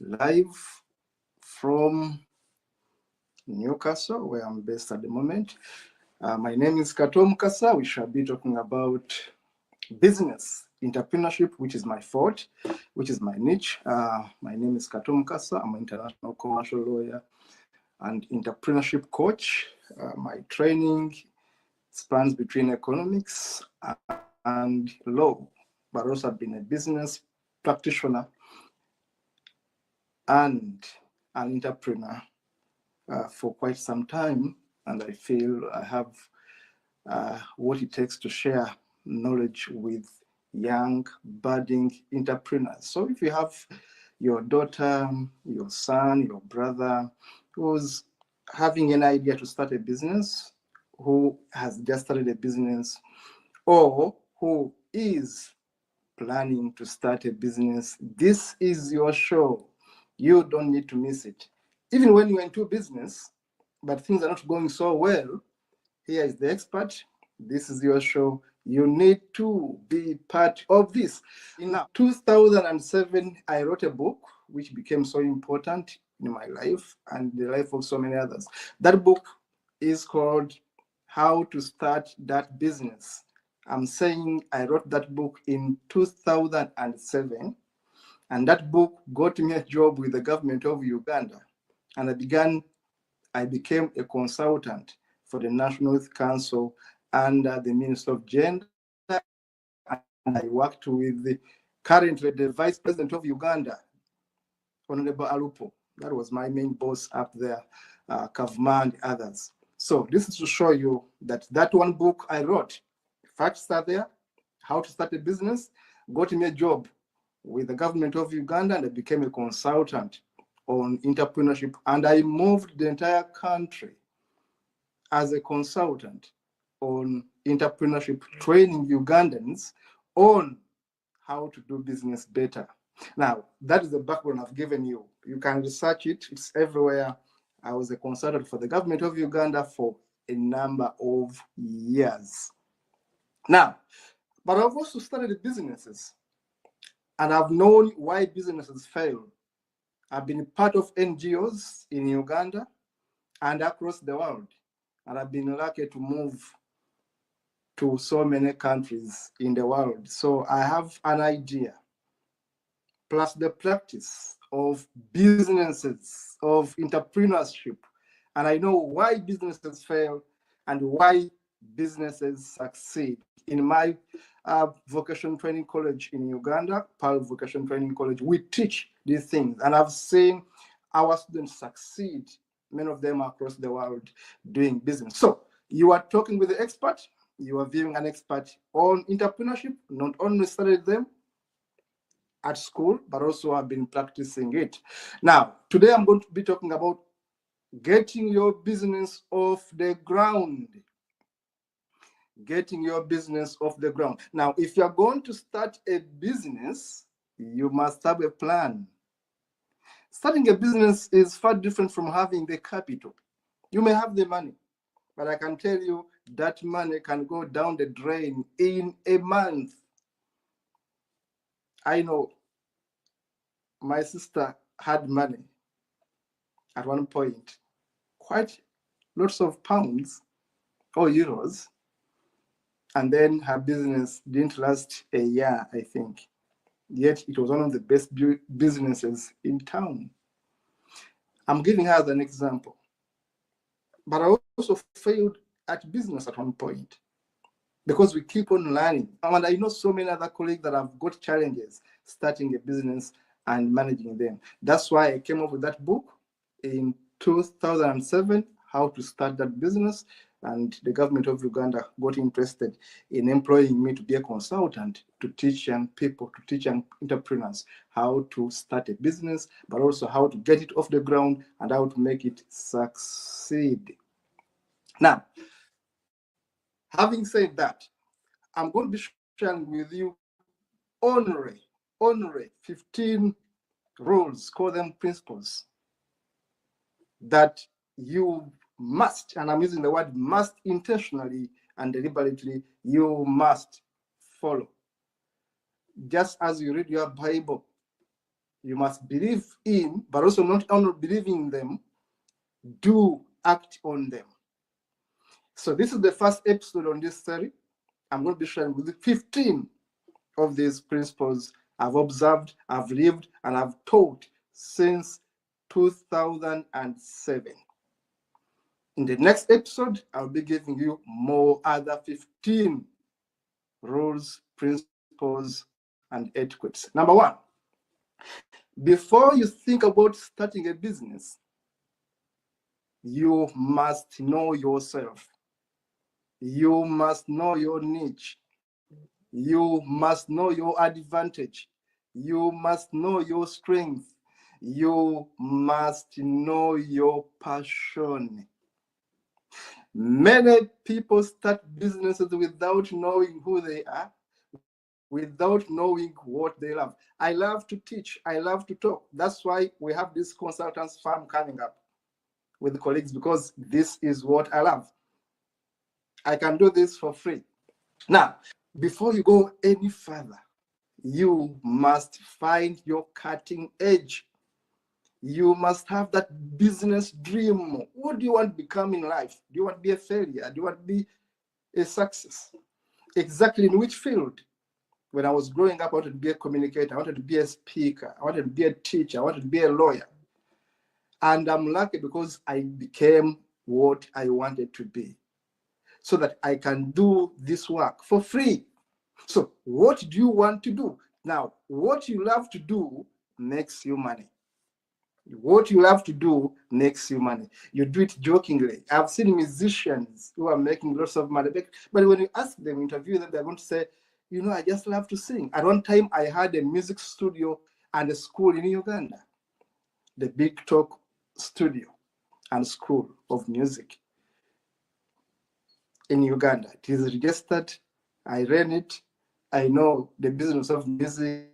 live from Newcastle, where I'm based at the moment. My name is Kato Mukasa. We shall be talking about business, entrepreneurship, which is my forte, which is my niche. My name is Kato Mukasa. I'm an international commercial lawyer and entrepreneurship coach. My training spans between economics and law, but also I've been a business practitioner and an entrepreneur for quite some time, and I feel I have what it takes to share knowledge with young, budding entrepreneurs. So if you have your daughter, your son, your brother who's having an idea to start a business, who has just started a business, or who is planning to start a business, this is your show. You don't need to miss it. Even when you're into business, but things are not going so well, here is the expert. This is your show. You need to be part of this. In 2007, I wrote a book which became so important in my life and the life of so many others. That book is called How to Start That Business. I'm saying I wrote that book in 2007, and that book got me a job with the government of Uganda. And I became a consultant for the National Youth Council under the Minister of Gender, and I worked with currently the Vice President of Uganda, Honorable Alupo. That was my main boss up there, Kavma and others. So this is to show you that one book I wrote, facts are there, how to start a business, got me a job with the government of Uganda, and I became a consultant on entrepreneurship, and I moved the entire country as a consultant on entrepreneurship, training Ugandans on how to do business better. Now, that is the background I've given you. You can research it, it's everywhere. I was a consultant for the government of Uganda for a number of years. Now, but I've also started businesses, and I've known why businesses fail. I've been part of NGOs in Uganda and across the world, and I've been lucky to move to so many countries in the world. So I have an idea, plus the practice of businesses, of entrepreneurship, and I know why businesses fail and why businesses succeed. In my vocational training college in Uganda, PAL Vocational Training College, we teach these things, and I've seen our students succeed, many of them across the world doing business. So you are talking with the expert, you are viewing an expert on entrepreneurship, not only studied them at school, but also have been practicing it. Now, today I'm going to be talking about getting your business off the ground. Getting your business off the ground. Now, if you're going to start a business, you must have a plan. Starting a business is far different from having the capital. You may have the money, but I can tell you that money can go down the drain in a month. I know my sister had money at one point, quite lots of pounds or euros, and then her business didn't last a year, I think. Yet it was one of the best businesses in town. I'm giving her as an example. But I also failed at business at one point because we keep on learning. And I know so many other colleagues that have got challenges starting a business and managing them. That's why I came up with that book in 2007, How to Start That Business. And the government of Uganda got interested in employing me to be a consultant to teach young people, to teach young entrepreneurs how to start a business, but also how to get it off the ground and how to make it succeed. Now, having said that, I'm going to be sharing with you only 15 rules, call them principles, that you must, and I'm using the word must intentionally and deliberately, you must follow. Just as you read your Bible, You must believe in, but also not only believing in them, do act on them. So this is the first episode on this study. I'm going to be sharing with you 15 of these principles I've observed, I've lived, and I've taught since 2007. In the next episode, I'll be giving you more other 15 rules, principles, and etiquettes. Number one, before you think about starting a business, you must know yourself. You must know your niche. You must know your advantage. You must know your strength. You must know your passion. Many people start businesses without knowing who they are, without knowing what they love. I love to teach. I love to talk. That's why we have this consultants firm coming up with colleagues, because this is what I love. I can do this for free. Now, before you go any further, you must find your cutting edge. You must have that business dream. What do you want to become in life? Do you want to be a failure? Do you want to be a success? Exactly in which field? When I was growing up, I wanted to be a communicator. I wanted to be a speaker. I wanted to be a teacher. I wanted to be a lawyer. And I'm lucky because I became what I wanted to be, so that I can do this work for free. So what do you want to do? Now, what you love to do makes you money. What you love to do makes you money. You do it jokingly. I've seen musicians who are making lots of money, but when you ask them, interview them, they're going to say, you know, I just love to sing. At one time, I had a music studio and a school in Uganda, the Big Talk Studio and School of Music in Uganda. It is registered. I ran it. I know the business of music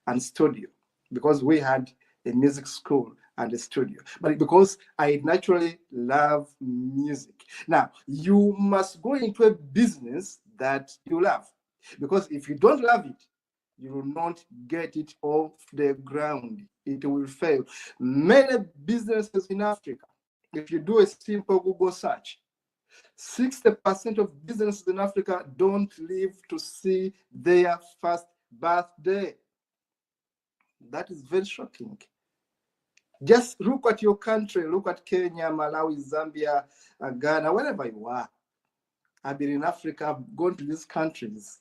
and studio because we had a music school and a studio. But because I naturally love music. Now, you must go into a business that you love, because if you don't love it, you will not get it off the ground. It will fail. Many businesses in Africa, if you do a simple Google search, 60% of businesses in Africa don't live to see their first birthday. That is very shocking. Just look at your country. Look at Kenya, Malawi, Zambia, Ghana, wherever you are. I've been in Africa. I've gone to these countries.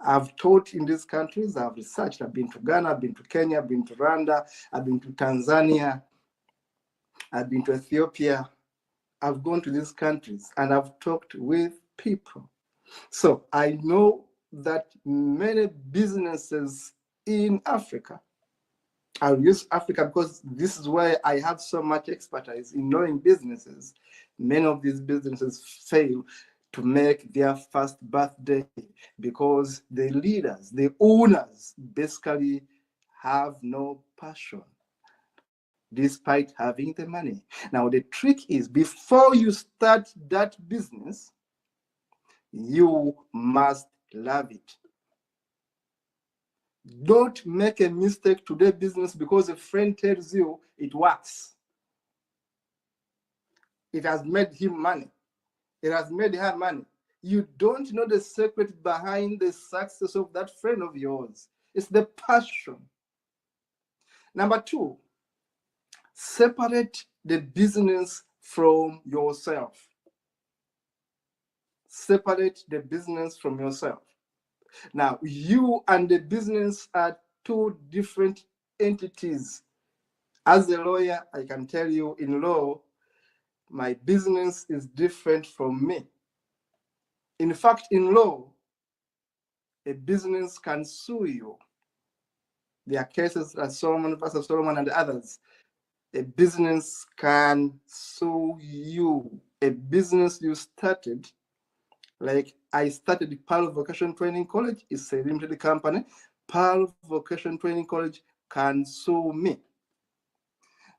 I've taught in these countries. I've researched. I've been to Ghana. I've been to Kenya. I've been to Rwanda. I've been to Tanzania. I've been to Ethiopia. I've gone to these countries and I've talked with people. So I know that many businesses in Africa, I'll use Africa because this is where I have so much expertise in knowing businesses. Many of these businesses fail to make their first birthday because the leaders, the owners, basically have no passion despite having the money. Now, the trick is, before you start that business, you must love it. Don't make a mistake today business because a friend tells you it works. It has made him money. It has made her money. You don't know the secret behind the success of that friend of yours. It's the passion. Number two, separate the business from yourself. Separate the business from yourself. Now, you and the business are two different entities. As a lawyer, I can tell you, in law, my business is different from me. In fact, in law, a business can sue you. There are cases like Solomon versus Solomon and others. A business can sue you. A business you started, like I started the Pearl Vocation Training College, it's a limited company. Pearl Vocation Training College can sue me.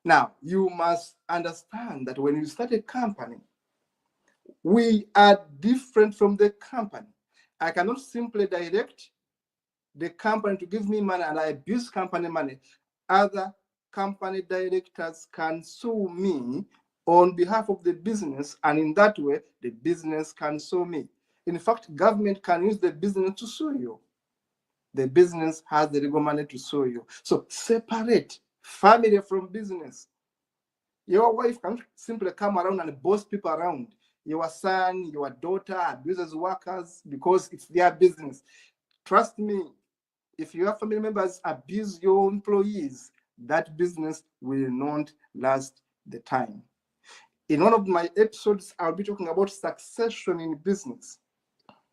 Now, you must understand that when you start a company, we are different from the company. I cannot simply direct the company to give me money and I abuse company money. other company directors can sue me on behalf of the business, and in that way, the business can sue me. In fact, government can use the business to sue you. The business has the legal money to sue you. So separate family from business. Your wife can simply come around and boss people around. Your son, your daughter abuses workers because it's their business. Trust me, if your family members abuse your employees, that business will not last the time. In one of my episodes, I'll be talking about succession in business.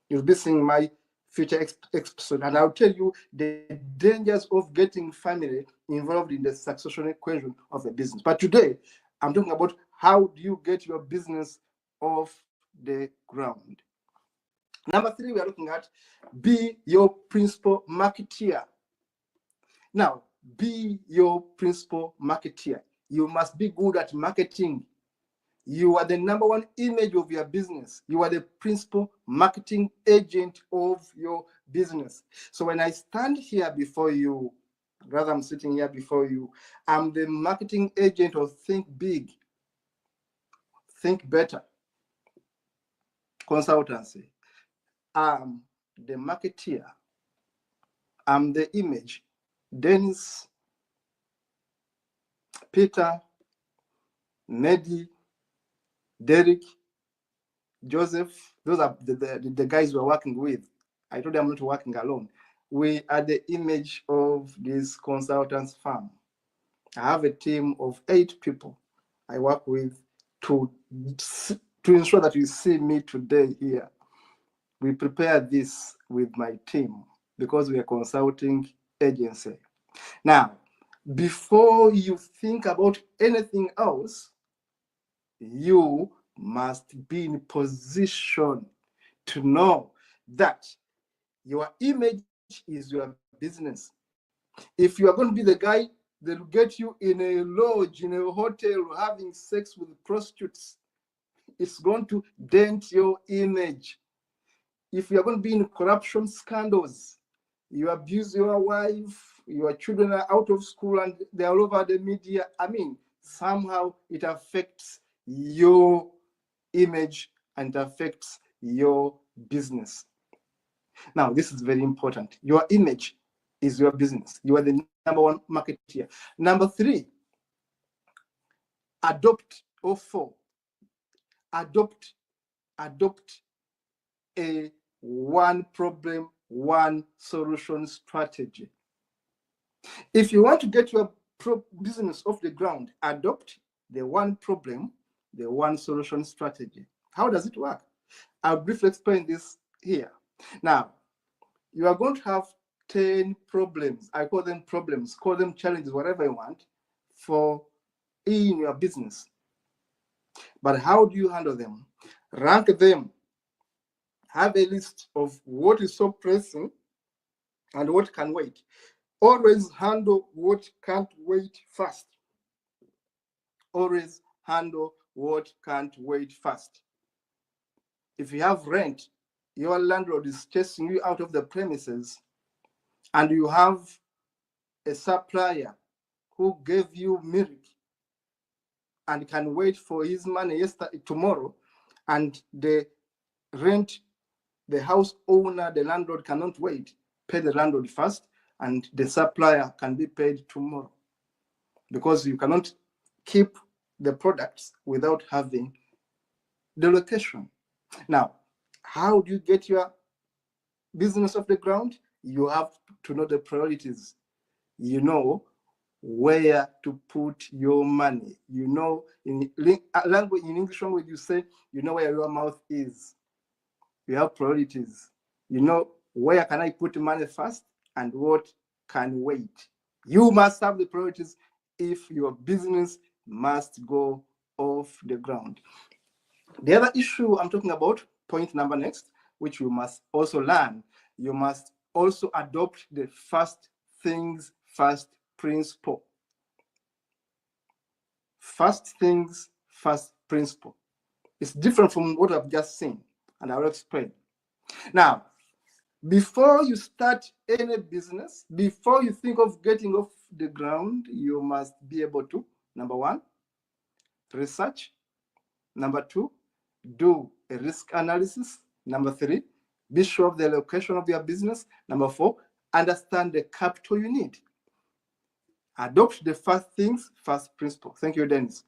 You'll be seeing my future episode, and I'll tell you the dangers of getting family involved in the succession equation of a business. But today, I'm talking about how do you get your business off the ground. Number 3, we are looking at be your principal marketeer. Now, be your principal marketeer. You must be good at marketing. You are the number one image of your business. You are the principal marketing agent of your business. So when I stand here before you, rather I'm sitting here before you, I'm the marketing agent of Think Big, Think Better Consultancy. I'm the marketeer. I'm the image. Dennis, Peter, Neddy, Derek, Joseph, those are the guys we're working with. I told them I'm not working alone. We are the image of this consultants firm. I have a team of 8 people I work with to ensure that you see me today here. We prepare this with my team because we are a consulting agency. Now, before you think about anything else, you must be in position to know that your image is your business. If you are going to be the guy that will get you in a lodge, in a hotel, having sex with prostitutes, it's going to dent your image. If you are going to be in corruption scandals, you abuse your wife, your children are out of school and they're all over the media, I mean, somehow it affects your image and affects your business. Now, this is very important. Your image is your business. You are the number one marketeer. Number 3, adopt a one problem, one solution strategy. If you want to get your business off the ground, adopt the one problem, the one solution strategy. How does it work? I'll briefly explain this here. Now, you are going to have 10 problems. I call them problems, call them challenges, whatever you want, for in your business. But how do you handle them? Rank them. Have a list of what is so pressing and what can wait. Always handle what can't wait first. Always handle what can't wait first. If you have rent, your landlord is chasing you out of the premises, and you have a supplier who gave you milk and can wait for his money tomorrow, and the house owner, the landlord cannot wait. Pay the landlord first, and the supplier can be paid tomorrow, because you cannot keep the products without having the location. Now, how do you get your business off the ground? You have to know the priorities. You know where to put your money. You know, in language, in English language, you say, you know where your mouth is. You have priorities. You know, where can I put money first and what can wait? You must have the priorities if your business must go off the ground. The other issue I'm talking about, point number next, which you must also learn, you must also adopt the first things first principle. First things first principle. It's different from what I've just seen, and I'll explain. Now, Before you start any business, before you think of getting off the ground, you must be able to, number one, research. Number two, do a risk analysis. Number three, be sure of the location of your business. Number four, understand the capital you need. Adopt the first things first principle. Thank you, Dennis,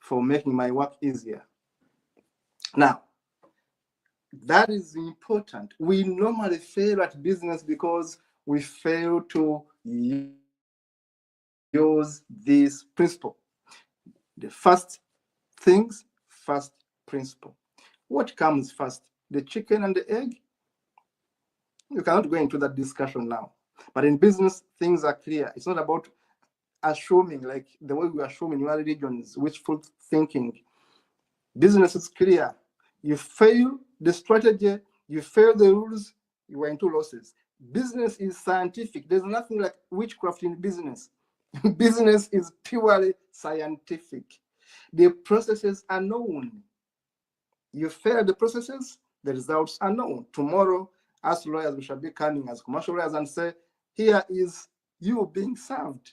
for making my work easier. Now, that is important. We normally fail at business because we fail to use this principle. The first things first principle. What comes first, the chicken and the egg? You cannot go into that discussion now. But in business, things are clear. It's not about assuming, like the way we assume in your religions, wishful thinking. Business is clear. You fail the strategy, you fail the rules, you are into losses. Business is scientific. There's nothing like witchcraft in business. Business is purely scientific. The processes are known. You fail the processes, the results are known. Tomorrow, as lawyers, we shall be coming as commercial lawyers and say, here is you being served.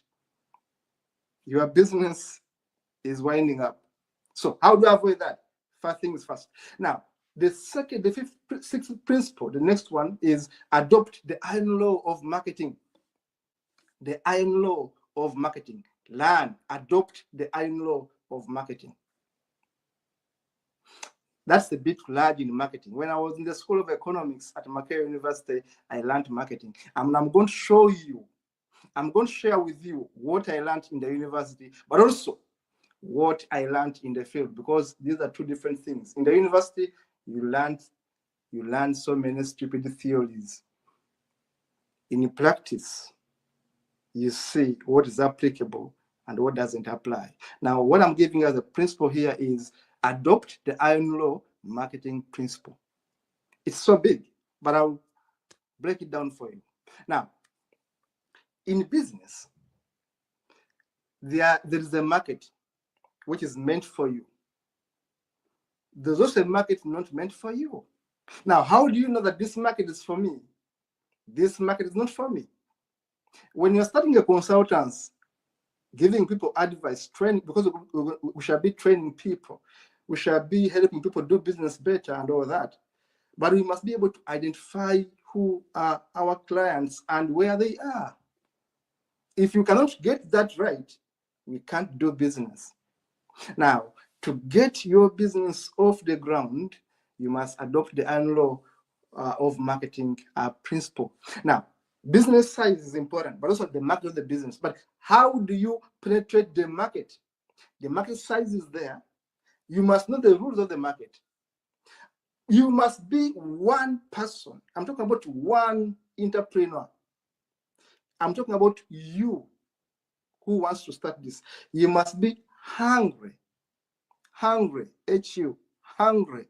Your business is winding up. So how do I avoid that? First things first. Now, the sixth principle, the next one is adopt the iron law of marketing. The iron law of marketing. Learn, adopt the iron law of marketing. That's a bit large in marketing. When I was in the School of Economics at Makerere University, I learned marketing. And I'm going to show you, I'm going to share with you what I learned in the university, but also what I learned in the field, because these are two different things. In the university, you learn so many stupid theories. In practice, you see what is applicable and what doesn't apply. Now, what I'm giving as a principle here is adopt the iron law marketing principle. It's so big, but I'll break it down for you. Now, in business, there is a market which is meant for you. There's also a market not meant for you. Now, how do you know that this market is for me? This market is not for me. When you're starting a consultants, giving people advice, training, because we shall be training people, we shall be helping people do business better and all that. But we must be able to identify who are our clients and where they are. If you cannot get that right, we can't do business. Now, to get your business off the ground, you must adopt the iron law of marketing principle. Now, business size is important, but also the market of the business. But how do you penetrate the market? The market size is there. You must know the rules of the market. You must be one person. I'm talking about one entrepreneur. I'm talking about you who wants to start this. You must be hungry, H-U, hungry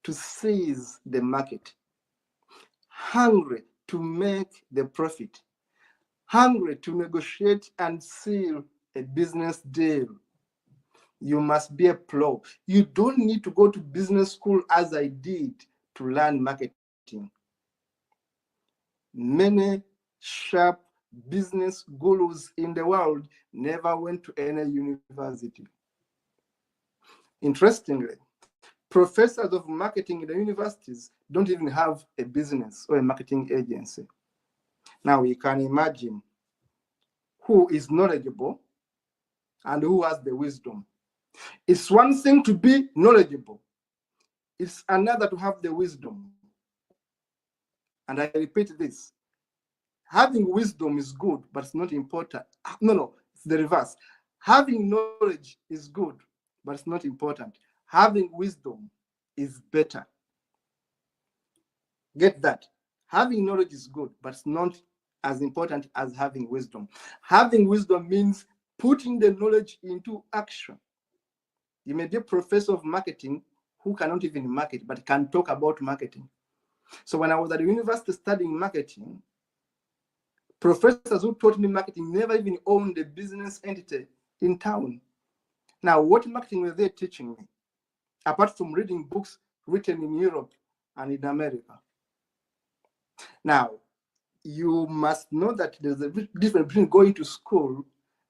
to seize the market, hungry to make the profit, hungry to negotiate and seal a business deal. You must be a pro. You don't need to go to business school as I did to learn marketing. Many sharp business gurus in the world never went to any university. Interestingly, professors of marketing in the universities don't even have a business or a marketing agency. Now you can imagine who is knowledgeable and who has the wisdom. It's one thing to be knowledgeable. It's another to have the wisdom. And I repeat this. Having wisdom is good, but it's not important. No, it's the reverse. Having knowledge is good, but it's not important. Having wisdom is better. Get that? Having knowledge is good, but it's not as important as having wisdom. Having wisdom means putting the knowledge into action. You may be a professor of marketing who cannot even market, but can talk about marketing. So when I was at the university studying marketing, professors who taught me marketing never even owned a business entity in town. Now, what marketing were they teaching me? Apart from reading books written in Europe and in America. Now, you must know that there's a difference between going to school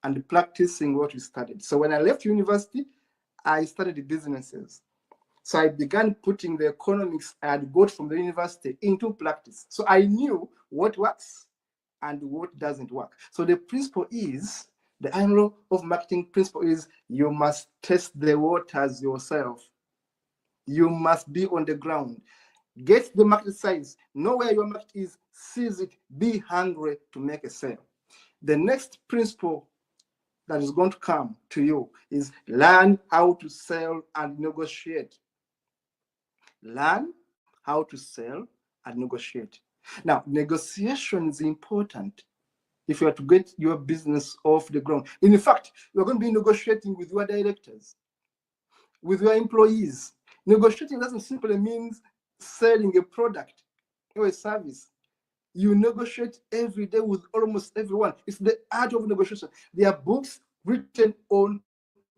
and practicing what you studied. So when I left university, I studied businesses. So I began putting the economics I had got from the university into practice. So I knew what works and what doesn't work. So the principle is, the angle of marketing principle is, you must test the waters yourself. You must be on the ground. Get the market size, know where your market is, seize it, be hungry to make a sale. The next principle that is going to come to you is learn how to sell and negotiate. Learn how to sell and negotiate. Now, negotiation is important if you are to get your business off the ground. In fact, you're going to be negotiating with your directors, with your employees. Negotiating doesn't simply mean selling a product or a service. You negotiate every day with almost everyone. It's the art of negotiation. There are books written on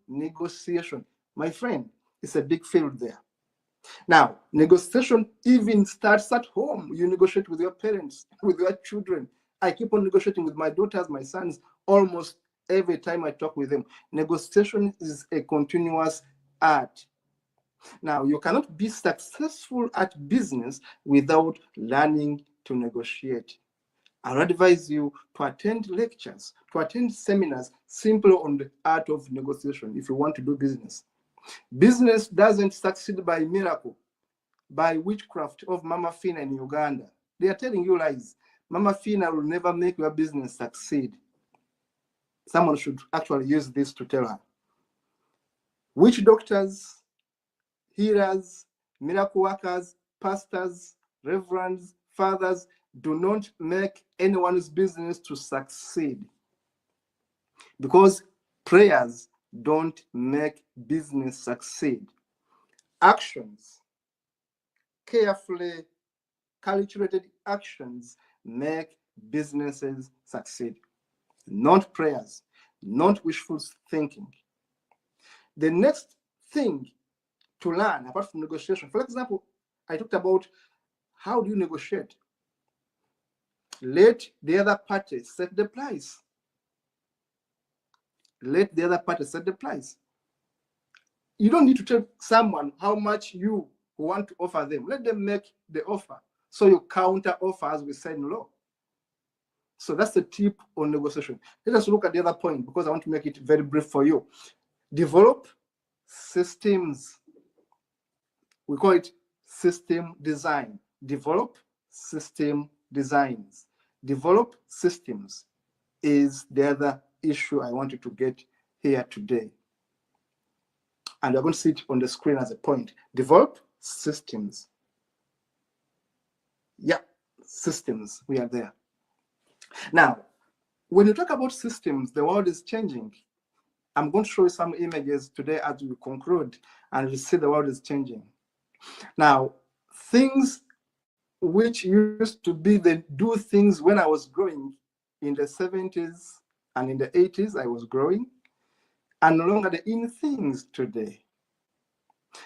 negotiation. My friend, it's a big field there. Now, negotiation even starts at home. You negotiate with your parents, with your children. I keep on negotiating with my daughters, my sons, almost every time I talk with them. Negotiation is a continuous art. Now, you cannot be successful at business without learning to negotiate. I'll advise you to attend lectures, to attend seminars simply on the art of negotiation if you want to do business. Business doesn't succeed by miracle, by witchcraft of Mama Fina in Uganda. They are telling you lies. Mama Fina will never make your business succeed. Someone should actually use this to tell her. Witch doctors, healers, miracle workers, pastors, reverends, fathers do not make anyone's business to succeed, because prayers don't make business succeed. Actions, carefully calculated actions, make businesses succeed. Not prayers, not wishful thinking. The next thing to learn, apart from negotiation, for example, I talked about how do you negotiate? Let the other party set the price. Let the other party set the price. You don't need to tell someone how much you want to offer them. Let them make the offer. So you counter offer, as we said in law. So that's the tip on negotiation. Let us look at the other point, because I want to make it very brief for you. Develop systems. We call it system design. Develop system designs. Develop systems is the other issue I wanted to get here today. And we're going to see it on the screen as a point. Develop systems. Yeah, systems, we are there. Now, when you talk about systems, the world is changing. I'm going to show you some images today as we conclude, and you see the world is changing. Now, things which used to be the do things when I was growing in the 70s and in the 80s, I was growing, and no longer the in things today.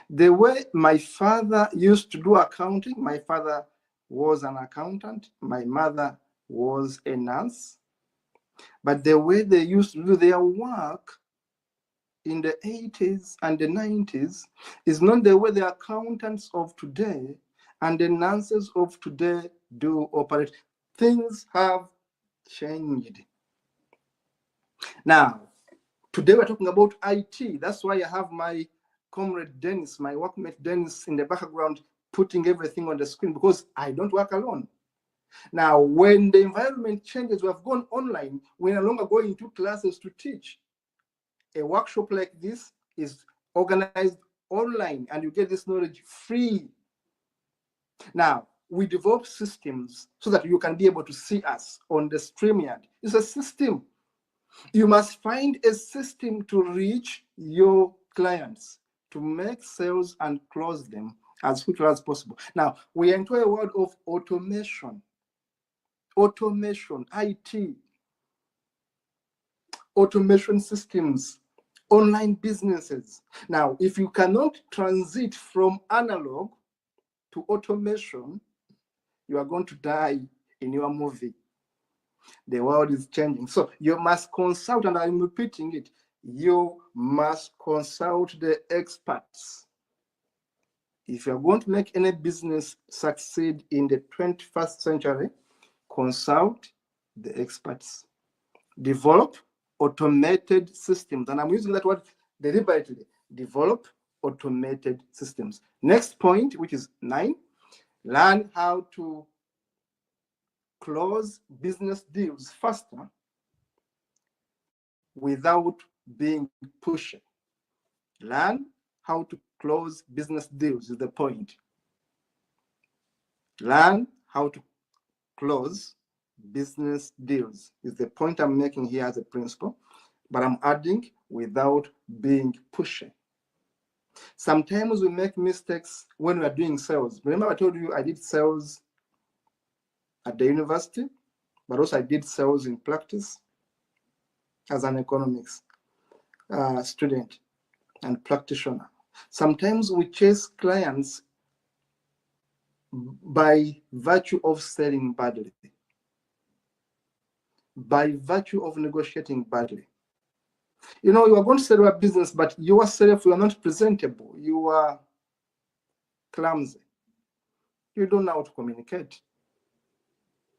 The way my father used to do accounting, my father was an accountant, my mother was a nurse, but the way they used to do their work in the 80s and the 90s is not the way the accountants of today and the nurses of today do operate. Things have changed. Now, today we're talking about IT. That's why I have my comrade Dennis, my workmate Dennis in the background, putting everything on the screen, because I don't work alone. Now, when the environment changes, we have gone online, we're no longer going to classes to teach. A workshop like this is organized online, and you get this knowledge free. Now, we develop systems so that you can be able to see us on the StreamYard. It's a system. You must find a system to reach your clients, to make sales and close them as quickly as possible. Now, we enter a world of automation. Automation, IT, automation systems, online businesses. Now, if you cannot transit from analog to automation, You are going to die in your movie. The world is changing. So you must consult, and I'm repeating it, you must consult the experts. If you're going to make any business succeed in the 21st century, consult the experts. Develop automated systems. And I'm using that word deliberately. Develop automated systems. Next point, which is 9, learn how to close business deals faster without being pushy. Learn how to close business deals is the point. Learn how to close business deals is the point I'm making here as a principle, but I'm adding without being pushy. Sometimes we make mistakes when we are doing sales. Remember I told you I did sales at the university, but also I did sales in practice as an economics student and practitioner. Sometimes we chase clients by virtue of selling badly, by virtue of negotiating badly. You know, you are going to sell your business, but yourself, you are not presentable. You are clumsy. You don't know how to communicate.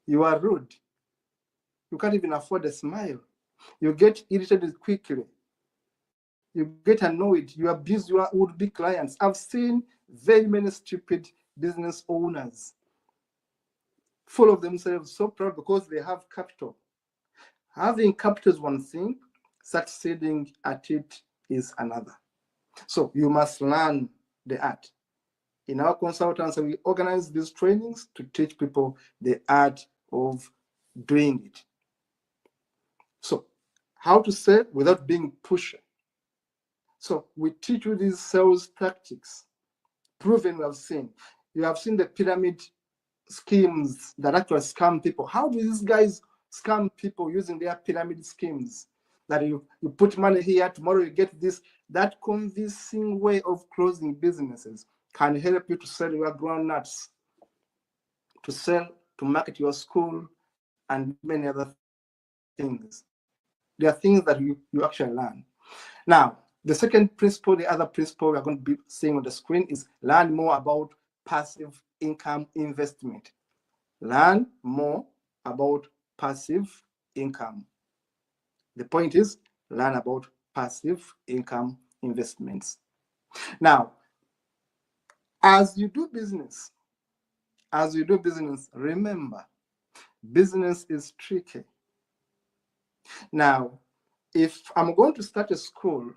You are rude. You can't even afford a smile. You get irritated quickly. You get annoyed. You abuse your would-be clients. I've seen very many stupid business owners full of themselves, so proud because they have capital. Having capital is one thing, succeeding at it is another. So you must learn the art. In our consultancy, we organize these trainings to teach people the art of doing it. So how to sell without being pushy. So we teach you these sales tactics, proven we have seen. You have seen the pyramid schemes that actually scam people. How do these guys scam people using their pyramid schemes? That you put money here, tomorrow you get this. That convincing way of closing businesses can help you to sell your groundnuts, to sell, to market your school, and many other things. There are things that you actually learn. Now, the second principle, the other principle we're going to be seeing on the screen is learn more about passive income investment. Learn more about passive income. The point is, learn about passive income investments. Now, as you do business, remember, business is tricky. Now, if I'm going to start a school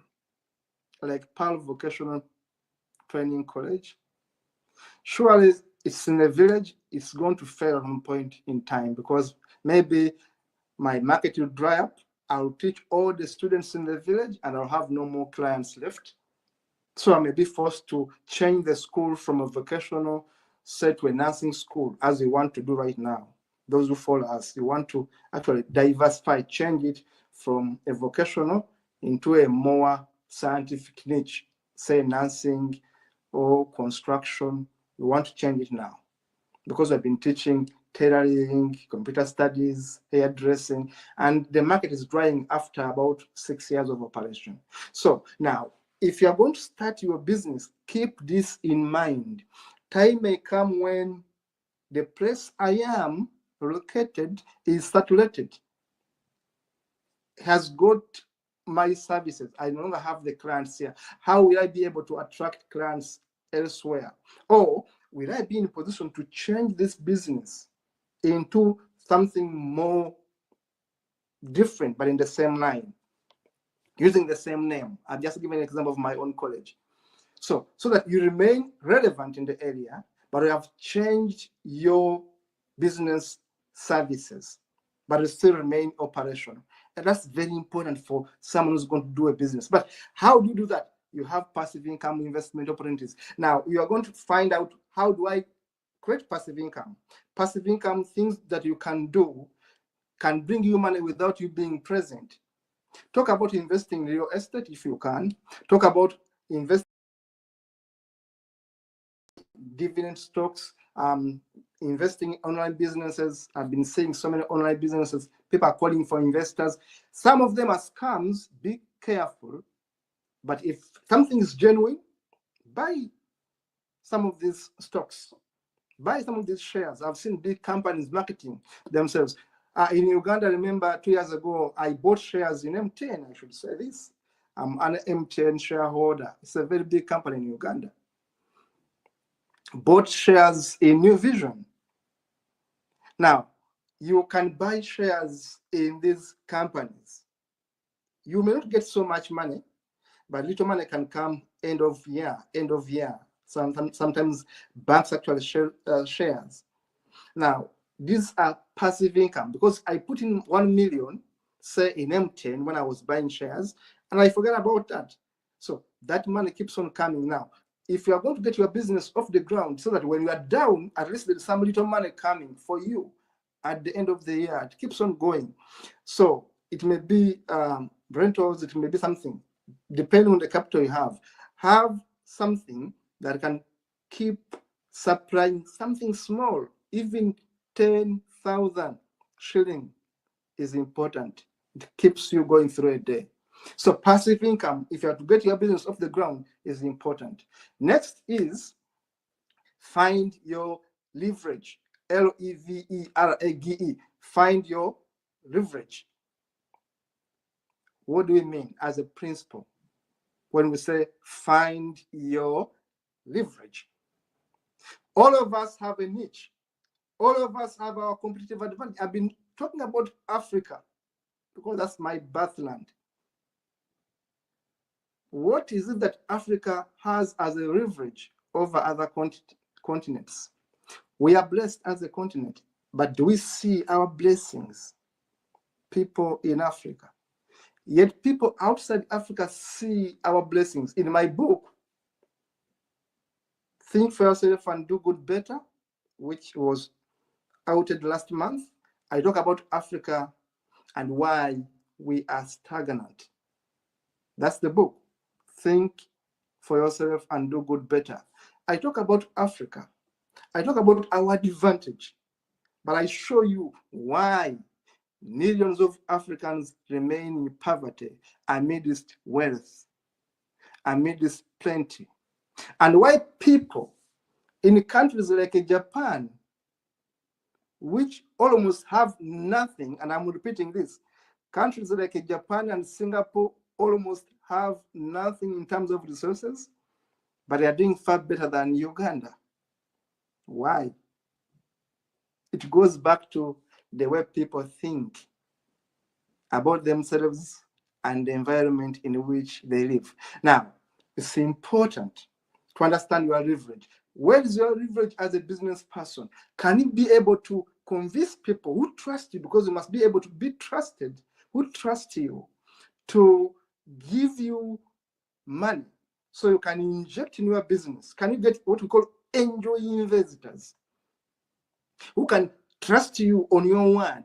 like Pearl Vocational Training College, surely it's in a village, it's going to fail at one point in time because maybe my market will dry up. I'll teach all the students in the village and I'll have no more clients left. So I may be forced to change the school from a vocational set to a nursing school, as we want to do right now. Those who follow us, you want to actually diversify, change it from a vocational into a more scientific niche, say nursing or construction. We want to change it now because we've been teaching tailoring, computer studies, hairdressing, and the market is drying after about 6 years of operation. So now, if you're going to start your business, keep this in mind. Time may come when the place I am located is saturated, has got my services. I no longer have the clients here. How will I be able to attract clients elsewhere? Or will I be in a position to change this business into something more different, but in the same line, using the same name? I've just given an example of my own college. So that you remain relevant in the area, but you have changed your business services, but you still remain operational. And that's very important for someone who's going to do a business. But how do you do that? You have passive income investment opportunities. Now, you are going to find out, how do I create passive income? Passive income, things that you can do, can bring you money without you being present. Talk about investing in real estate if you can. Talk about investing dividend stocks, investing in online businesses. I've been seeing so many online businesses. People are calling for investors. Some of them are scams. Be careful. But if something is genuine, buy some of these stocks. Buy some of these shares. I've seen big companies marketing themselves. In Uganda, remember 2 years ago, I bought shares in M10. I should say this. I'm an M10 shareholder. It's a very big company in Uganda. Bought shares in New Vision. Now, you can buy shares in these companies. You may not get so much money, but little money can come end of year. Sometimes banks actually share shares. Now, these are passive income because I put in 1 million, say in M10 when I was buying shares, and I forget about that. So that money keeps on coming now. If you are going to get your business off the ground so that when you are down, at least there's some little money coming for you at the end of the year. It keeps on going. So it may be rentals, it may be something, depending on the capital you have. Have something that can keep supplying something small. Even 10,000 shilling is important. It keeps you going through a day. So passive income, if you have to get your business off the ground, is important. Next is find your leverage. Leverage. Find your leverage. What do we mean as a principle when we say find your leverage? All of us have a niche. All of us have our competitive advantage. I've been talking about Africa because that's my birthland. What is it that Africa has as a leverage over other continents? We are blessed as a continent, but do we see our blessings? People in Africa. Yet people outside Africa see our blessings. In my book, Think for Yourself and Do Good Better, which was outed last month, I talk about Africa and why we are stagnant. That's the book. Think for Yourself and Do Good Better. I talk about Africa. I talk about our advantage, but I show you why millions of Africans remain in poverty amidst wealth, amidst plenty, and why people in countries like Japan, which almost have nothing, and I'm repeating this, countries like Japan and Singapore almost have nothing in terms of resources, but they are doing far better than Uganda. Why? It goes back to the way people think about themselves and the environment in which they live. Now, it's important to understand your leverage. Where is your leverage as a business person? Can you be able to convince people who trust you, because you must be able to be trusted, who trust you, to give you money so you can inject in your business? Can you get what we call angel investors who can trust you on your word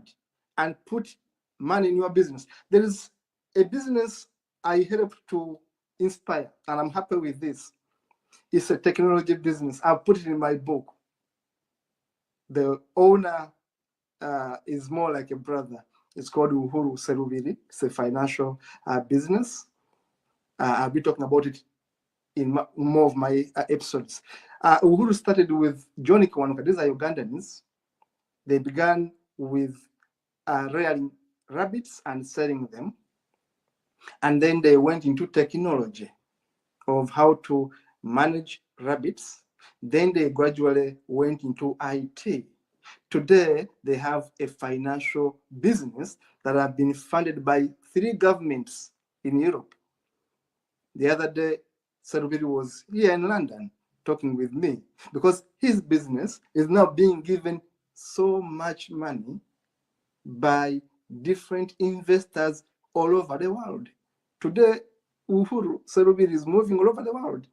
and put money in your business? There is a business I helped to inspire, and I'm happy with this. It's a technology business. I've put it in my book. The owner is more like a brother. It's called Uhuru Serubiri. It's a financial business. I'll be talking about it in more of my episodes. Uhuru started with Johnny Kiwanuka. These are Ugandans. They began with rearing rabbits and selling them. And then they went into technology of how to manage rabbits. Then they gradually went into IT. Today, they have a financial business that have been funded by 3 governments in Europe. The other day, Serubiri was here in London talking with me because his business is now being given so much money by different investors all over the world. Today, Uhuru Serubiri is moving all over the world.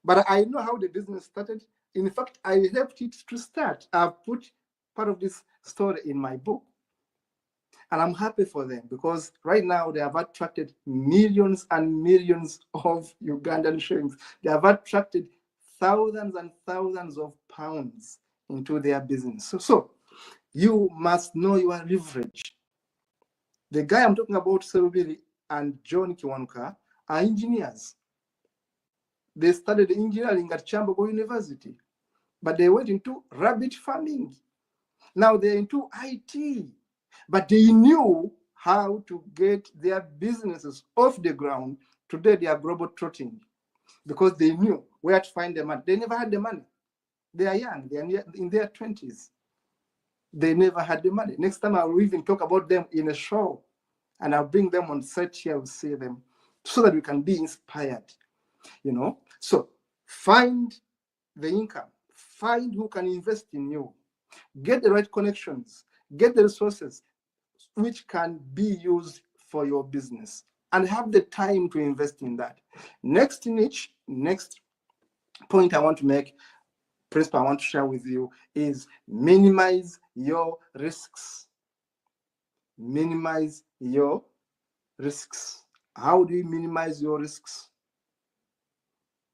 But I know how the business started. In fact, I helped it to start. I've put part of this story in my book. And I'm happy for them because right now they have attracted millions and millions of Ugandan shillings. They have attracted thousands and thousands of pounds into their business. So you must know your leverage. The guy I'm talking about, Serubiri and John Kiwanuka, are engineers. They studied engineering at Chambogo University, but they went into rabbit farming. Now they're into IT, but they knew how to get their businesses off the ground. Today they are global trotting because they knew where to find the money. They never had the money. They are young. They are in their 20s. They never had the money. Next time I will even talk about them in a show, and I'll bring them on set here. We'll see them so that we can be inspired. So find the income. Find who can invest in you. Get the right connections. Get the resources which can be used for your business, and have the time to invest in that. Next point I want to make, principle I want to share with you, is minimize your risks. Minimize your risks. How do you minimize your risks?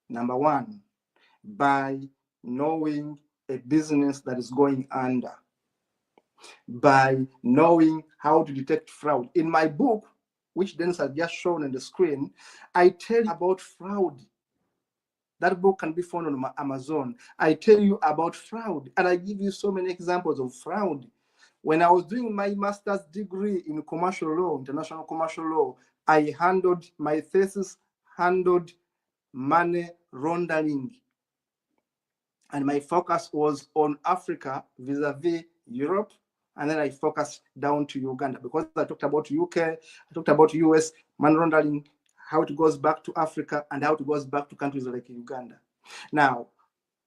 Number one, by knowing a business that is going under, by knowing how to detect fraud. In my book, which Dennis has just shown on the screen, I tell you about fraud. That book can be found on Amazon. I tell you about fraud, and I give you so many examples of fraud. When I was doing my master's degree in commercial law, international commercial law, my thesis handled money laundering. And my focus was on Africa vis-a-vis Europe. And then I focused down to Uganda, because I talked about UK, I talked about US, money laundering, how it goes back to Africa, and how it goes back to countries like Uganda. Now,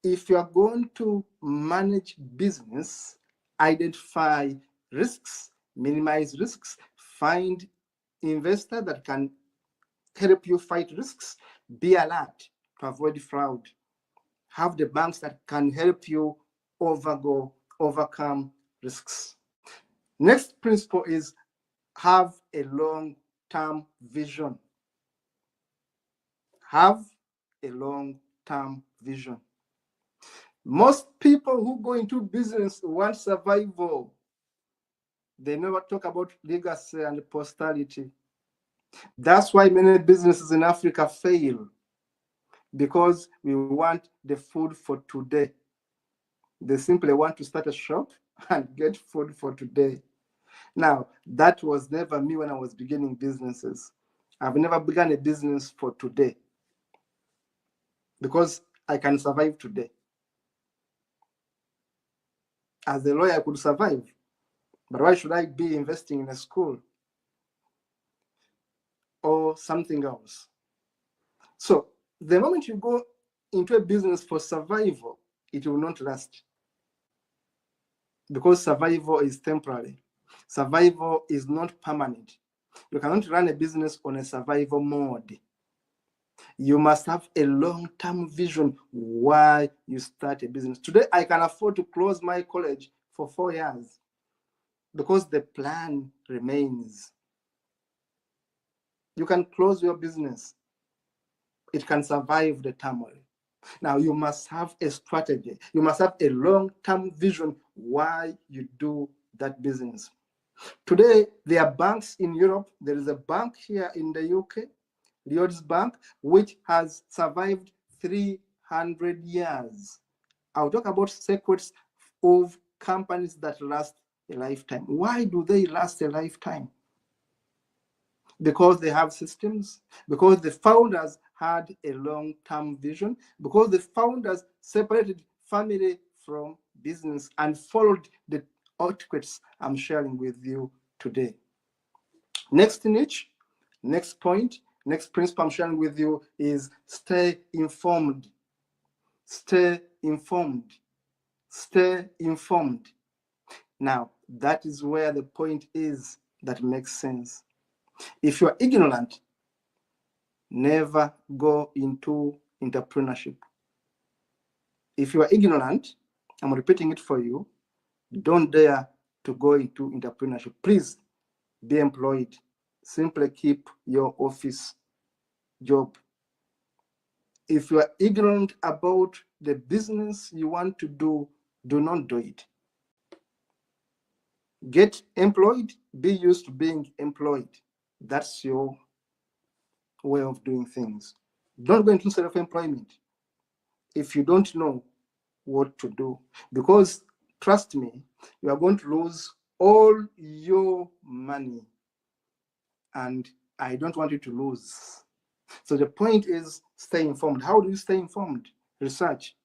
if you are going to manage business, identify risks, minimize risks, find investor that can help you fight risks, be alert to avoid fraud, have the banks that can help you overcome risks. Next principle is have a long-term vision. Have a long-term vision. Most people who go into business want survival. They never talk about legacy and posterity. That's why many businesses in Africa fail, because we want the food for today. They simply want to start a shop and get food for today. Now, that was never me when I was beginning businesses. I've never begun a business for today, because I can survive today. As a lawyer, I could survive, but why should I be investing in a school or something else? So the moment you go into a business for survival, it will not last, because survival is temporary. Survival is not permanent. You cannot run a business on a survival mode. You must have a long-term vision why you start a business. Today, I can afford to close my college for 4 years because the plan remains. You can close your business. It can survive the turmoil. Now, you must have a strategy. You must have a long-term vision why you do that business. Today, there are banks in Europe. There is a bank here in the UK, Lloyds Bank, which has survived 300 years. I'll talk about secrets of companies that last a lifetime. Why do they last a lifetime? Because they have systems, because the founders had a long-term vision, because the founders separated family from business and followed the etiquettes I'm sharing with you today. Next niche, next point, next principle I'm sharing with you is stay informed. Stay informed. Stay informed. Now, that is where the point is that makes sense. If you're ignorant, never go into entrepreneurship. If you are ignorant, I'm repeating it for you, don't dare to go into entrepreneurship. Please be employed. Simply keep your office job. If you are ignorant about the business you want to do, Do not do it. Get employed, be used to being employed. That's your way of doing things. Don't go into self-employment if you don't know what to do, because trust me, you are going to lose all your money, and I don't want you to lose. So the point is, stay informed. How do you stay informed? Research,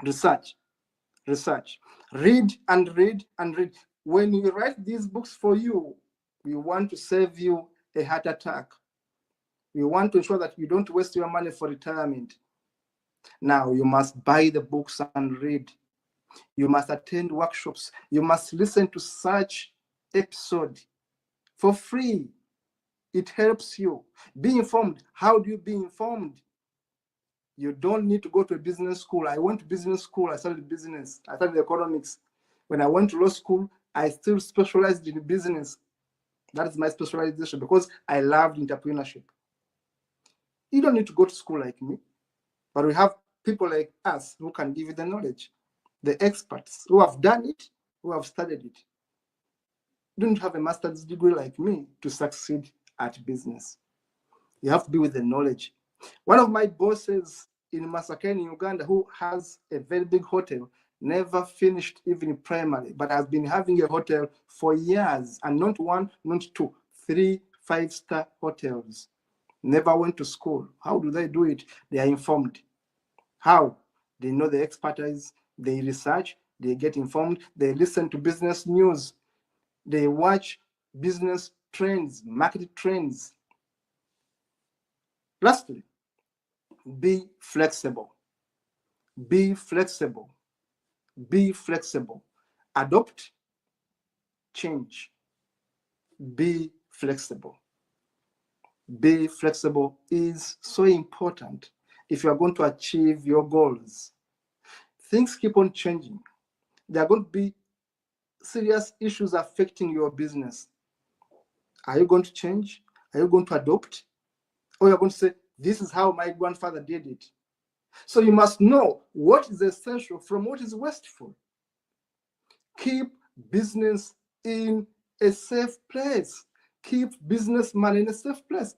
research, research. Read and read and read. When we write these books for you, we want to save you a heart attack. We want to ensure that you don't waste your money for retirement. Now, you must buy the books and read. You must attend workshops. You must listen to such episode for free. It helps you. Be informed. How do you be informed? You don't need to go to a business school. I went to business school. I studied business. I studied economics. When I went to law school, I still specialized in business. That is my specialization because I loved entrepreneurship. You don't need to go to school like me, but we have people like us who can give you the knowledge, the experts who have done it, who have studied it. You don't have a master's degree like me to succeed at business. You have to be with the knowledge. One of my bosses in Masakeni, Uganda, who has a very big hotel, never finished even primary, but has been having a hotel for years, and not one, not two, 3 5-star hotels. Never went to school. How do they do it? They are informed. How? They know the expertise, they research, they get informed, they listen to business news, they watch business trends, market trends. Lastly, be flexible. Be flexible. Be flexible. Adopt change. Be flexible. Be flexible is so important if you are going to achieve your goals. Things keep on changing. There are going to be serious issues affecting your business. Are you going to change? Are you going to adopt? Or you're going to say, this is how my grandfather did it. So you must know what is essential from what is wasteful. Keep business in a safe place. Keep business money in a safe place.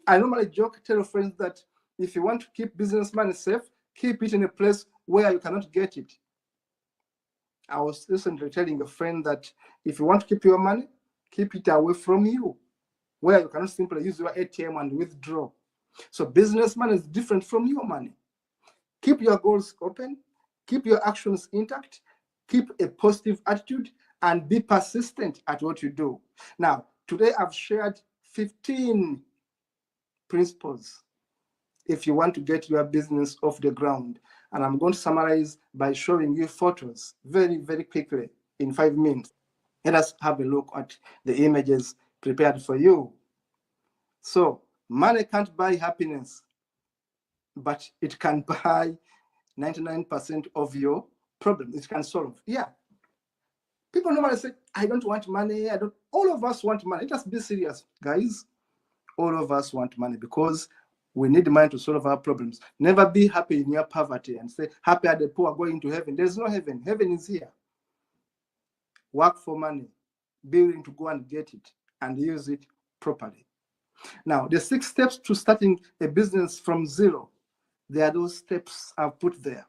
I normally joke, tell friends that if you want to keep business money safe, keep it in a place where you cannot get it. I was recently telling a friend that if you want to keep your money, keep it away from you, where you cannot simply use your ATM and withdraw. So business money is different from your money. Keep your goals open, keep your actions intact, keep a positive attitude, and be persistent at what you do. Now, today I've shared 15 principles if you want to get your business off the ground. And I'm going to summarize by showing you photos very, very quickly in 5 minutes. Let us have a look at the images prepared for you. So, money can't buy happiness, but it can buy 99% of your problem. It can solve. Yeah. People normally say, I don't want money. All of us want money. Let us be serious, guys. All of us want money because we need money to solve our problems. Never be happy in your poverty and say, happy are the poor going to heaven. There's no heaven. Heaven is here. Work for money. Be willing to go and get it and use it properly. Now, the 6 steps to starting a business from zero, there are those steps I've put there.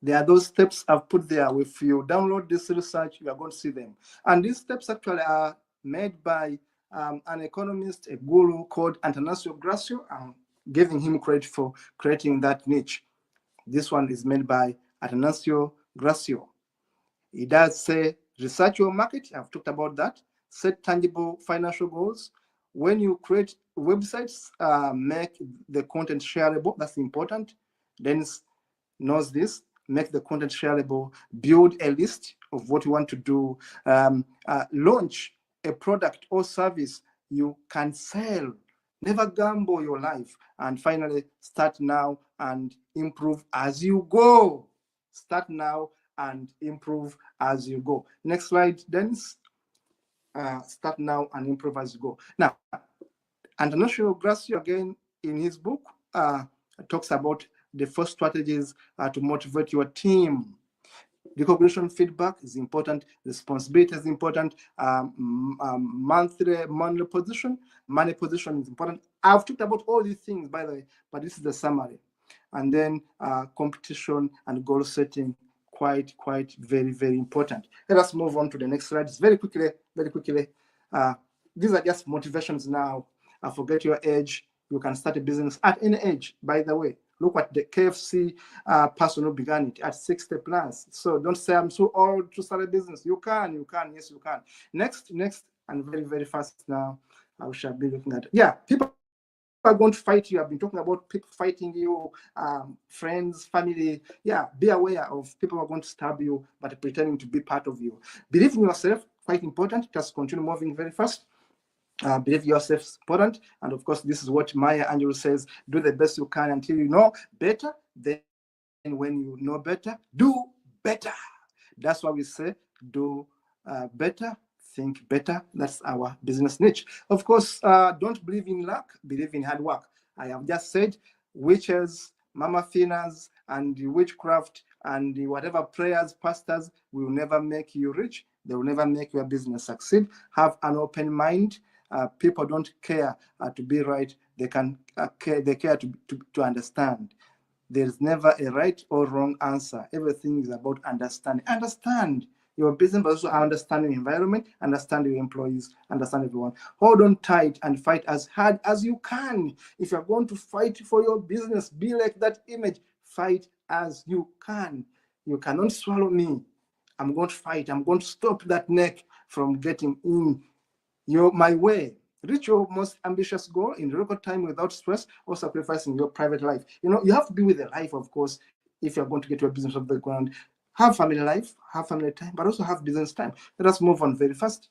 There are those steps I've put there. If you download this research, you are going to see them. And these steps actually are made by an economist, a guru called Antanasio Gracio. I'm giving him credit for creating that niche. This one is made by Antanasio Gracio. He does say, research your market. I've talked about that. Set tangible financial goals. When you create websites, make the content shareable. That's important. Dennis knows this. Make the content shareable. Build a list of what you want to do. Launch a product or service you can sell. Never gamble your life. And finally, start now and improve as you go. Start now and improve as you go. Next slide, Dennis. Start now and improve as you go. Now, Antonio Gracio, again, in his book, talks about the 4 strategies to motivate your team. Recognition, feedback is important. Responsibility is important. Monthly position, money position is important. I've talked about all these things, by the way, but this is the summary. And then competition and goal setting, quite, very, very important. Let us move on to the next slide. Very quickly, very quickly. These are just motivations now. Forget your age. You can start a business at any age, by the way. Look at the KFC person who began it at 60 plus. So don't say I'm too old to start a business. You can, yes, you can. Next, and very, very fast now, I shall be looking at. Yeah, people are going to fight you. I've been talking about people fighting you, friends, family. Yeah, be aware of people who are going to stab you, but pretending to be part of you. Believe in yourself, quite important. Just continue moving very fast. Believe yourself is important. And of course, this is what Maya Angelou says, do the best you can until you know better. Then when you know better, do better. That's why we say do better, think better. That's our business niche. Of course, don't believe in luck, believe in hard work. I have just said witches, mama finas, and witchcraft, and whatever prayers, pastors will never make you rich. They will never make your business succeed. Have an open mind. People don't care to be right. They care to understand. There's never a right or wrong answer. Everything is about understanding. Understand your business, but also understand your environment, understand your employees, understand everyone. Hold on tight and fight as hard as you can. If you're going to fight for your business, be like that image. Fight as you can. You cannot swallow me. I'm going to fight. I'm going to stop that neck from getting in my way. Reach your most ambitious goal in record time without stress or sacrificing your private life. You have to be with the life, of course, if you're going to get your business off the ground. Have family life, have family time, but also have business time. Let us move on very fast.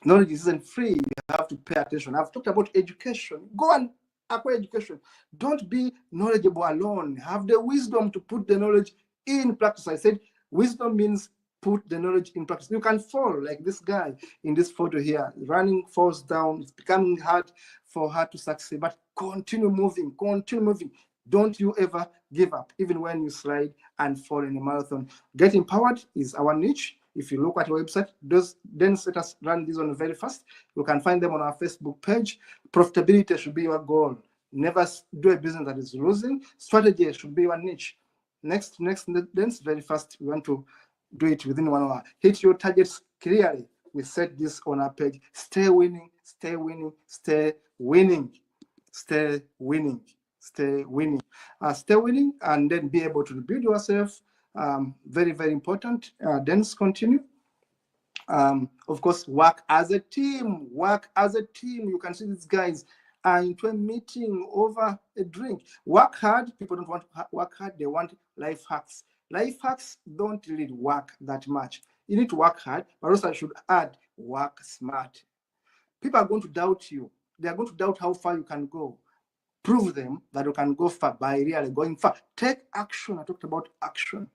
Knowledge isn't free. You have to pay attention. I've talked about education. Go and acquire education. Don't be knowledgeable alone. Have the wisdom to put the knowledge in practice. I said wisdom means put the knowledge in practice. You can fall like this guy in this photo here. Running, falls down. It's becoming hard for her to succeed. But continue moving. Continue moving. Don't you ever give up, even when you slide and fall in a marathon. Get empowered is our niche. If you look at our website, then let us run this one very fast. You can find them on our Facebook page. Profitability should be your goal. Never do a business that is losing. Strategy should be your niche. Next, then very fast. We want to do it within 1 hour. Hit your targets clearly. We set this on our page. Stay winning, stay winning, stay winning, stay winning, stay winning. Stay winning, and then be able to build yourself. Very, very important. Then continue. Of course, work as a team. Work as a team. You can see these guys into a meeting over a drink. Work hard. People don't want to work hard. They want life hacks. Life hacks don't really work that much. You need to work hard, but also I should add work smart. People are going to doubt you. They are going to doubt how far you can go. Prove them that you can go far by really going far. Take action. I talked about action.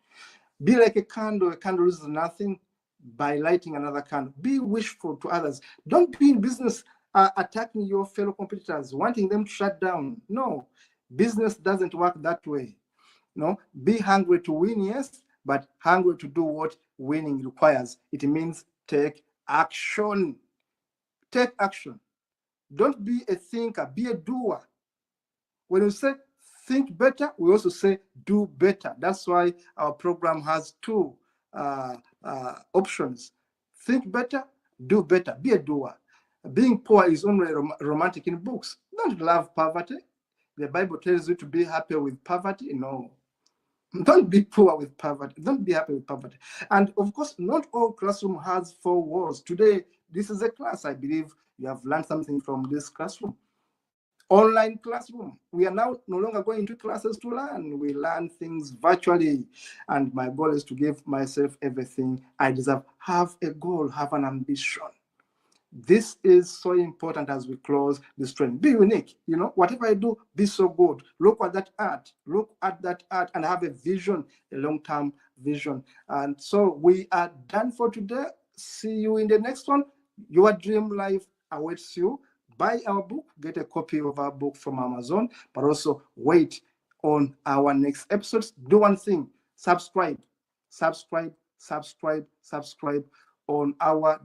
Be like a candle. A candle is nothing by lighting another candle. Be wishful to others. Don't be in business attacking your fellow competitors, wanting them to shut down. No, business doesn't work that way. No, be hungry to win, yes, but hungry to do what winning requires. It means take action. Take action. Don't be a thinker, be a doer. When you say think better, we also say do better. That's why our program has two options. Think better, do better, be a doer. Being poor is only romantic in books. Don't love poverty. The Bible tells you to be happy with poverty. No. Don't be poor with poverty. Don't be happy with poverty. And of course, not all classroom has 4 walls. Today, this is a class. I believe you have learned something from this classroom. Online classroom. We are now no longer going to classes to learn. We learn things virtually. And my goal is to give myself everything I deserve. Have a goal, have an ambition. This is so important as we close this training. Be unique. Whatever I do, be so good. Look at that art. Look at that art and have a vision, a long-term vision. And so we are done for today. See you in the next one. Your dream life awaits you. Buy our book, get a copy of our book from Amazon, but also wait on our next episodes. Do one thing, subscribe. subscribe on our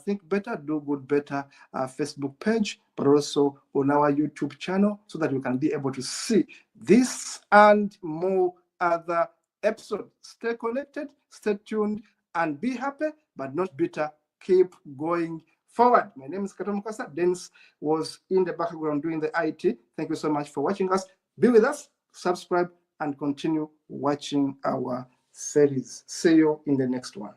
Think Better, Do Good Better Facebook page, but also on our YouTube channel, so that you can be able to see this and more other episodes. Stay connected, stay tuned, and be happy, but not bitter. Keep going forward. My name is Kato Mukasa. Dennis was in the background doing the IT. Thank you so much for watching us. Be with us, subscribe, and continue watching our series. See you in the next one.